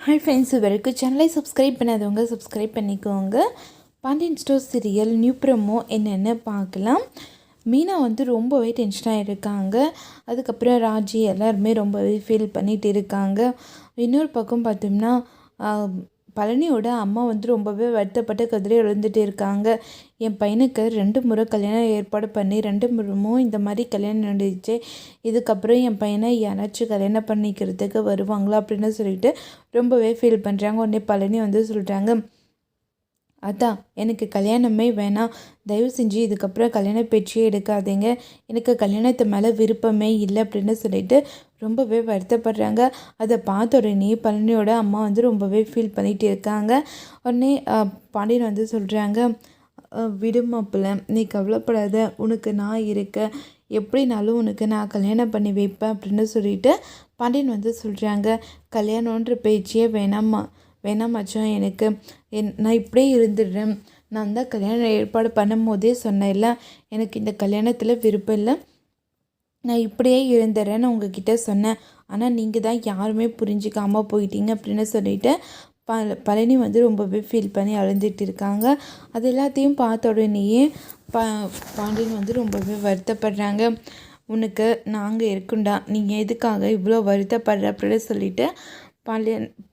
Hi friends, இதுவரைக்கும் சேனலை subscribe பண்ணாதவங்க சப்ஸ்கிரைப் பண்ணிக்கோங்க. Pandian store serial new promo என்னென்னு பார்க்கலாம். மீனா ரொம்பவே டென்ஷனாக இருக்காங்க. அதுக்கப்புறம் ராஜி எல்லாருமே ரொம்பவே ஃபீல் பண்ணிகிட்டு இருக்காங்க. இன்னொரு பக்கம் பார்த்தோம்னா பழனியோட அம்மா ரொம்பவே வருத்தப்பட்டு கதிரை எழுந்துட்டு இருக்காங்க. என் பையனுக்கு 2 முறை கல்யாணம் ஏற்பாடு பண்ணி 2 முறையும் இந்த மாதிரி கல்யாணம் நடந்துச்சு. இதுக்கப்புறம் என் பையனை யாராச்சும் கல்யாணம் பண்ணிக்கிறதுக்கு வருவாங்களா அப்படின்னு சொல்லிட்டு ரொம்பவே ஃபீல் பண்ணுறாங்க. உடனே பழனி சொல்கிறாங்க, அதான் எனக்கு கல்யாணமே வேணாம், தயவு செஞ்சு இதுக்கப்புறம் கல்யாண பேச்சே எடுக்காதீங்க, எனக்கு கல்யாணத்து மேலே விருப்பமே இல்லை அப்படின்னு சொல்லிட்டு ரொம்பவே வருத்தப்படுறாங்க. அதை பார்த்த உடனே பழனியோட அம்மா ரொம்பவே ஃபீல் பண்ணிகிட்டு இருக்காங்க. உடனே பாண்டியன் சொல்கிறாங்க, விடுமாப்பிள்ள, நீ கவலைப்படாத, உனக்கு நான் இருக்க, எப்படினாலும் உனக்கு நான் கல்யாணம் பண்ணி வைப்பேன் அப்படின்னு சொல்லிட்டு பாண்டியன் சொல்கிறாங்க. கல்யாணன்ற பேச்சே வேணாம் மச்சான், எனக்கு நான் இப்படியே இருந்துடுறேன். நான் தான் கல்யாணம் ஏற்பாடு பண்ணும் போதே சொன்னேன்ல, எனக்கு இந்த கல்யாணத்தில் விருப்பம் இல்லை, நான் இப்படியே இருந்துடுறேன்னு உங்ககிட்ட சொன்னேன். ஆனால் நீங்கள் தான் யாருமே புரிஞ்சிக்காமல் போயிட்டீங்க அப்படின்னு சொல்லிட்டு பழனி ரொம்பவே ஃபீல் பண்ணி அழுந்துட்டு இருக்காங்க. அது எல்லாத்தையும் பார்த்த உடனேயே பாண்டியன் ரொம்பவே வருத்தப்படுறாங்க. உனக்கு நாங்கள் இருக்குண்டா, நீங்கள் எதுக்காக இவ்வளோ வருத்தப்படுற அப்படின்னு சொல்லிட்டு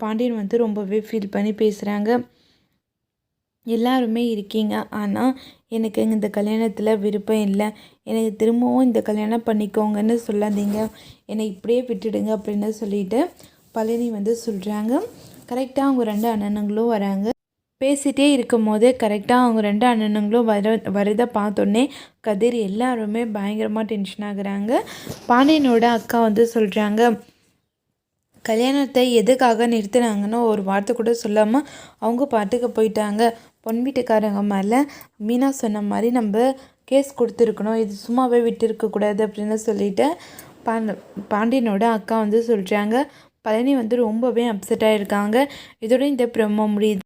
பாண்டியன் ரொம்பவே ஃபீல் பண்ணி பேசுகிறாங்க. எல்லாருமே இருக்கீங்க, ஆனால் எனக்கு இந்த கல்யாணத்தில் விருப்பம் இல்லை, எனக்கு திரும்பவும் இந்த கல்யாணம் பண்ணிக்கோங்கன்னு சொல்லாதீங்க, என்னை இப்படியே விட்டுடுங்க அப்படின்னு சொல்லிட்டு பழனி சொல்கிறாங்க. கரெக்டாக அவங்க 2 அண்ணனுங்களும் வராங்க. பேசிகிட்டே இருக்கும் போதே கரெக்டாக அவங்க 2 அண்ணனுங்களும் வரதை பார்த்தோன்னே கதிர் எல்லாருமே பயங்கரமாக டென்ஷன் ஆகுறாங்க. பாண்டியனோட அக்கா சொல்கிறாங்க, கல்யாணத்தை எதுக்காக நிறுத்தினாங்கன்னு ஒரு வார்த்தை கூட சொல்லாமல் அவங்க பாட்டுக்கு போயிட்டாங்க. பொன் வீட்டுக்காரங்க மேலே மீனா சொன்ன மாதிரி நம்ம கேஸ் கொடுத்துருக்கணும், இது சும்மாவே விட்டுருக்கக்கூடாது அப்படின்னு சொல்லிட்டு பாண்டியனோட அக்கா சொல்கிறாங்க. பழனி ரொம்பவே அப்செட்டாக இருக்காங்க. இதோட இந்த ப்ரோமோ முடியுது.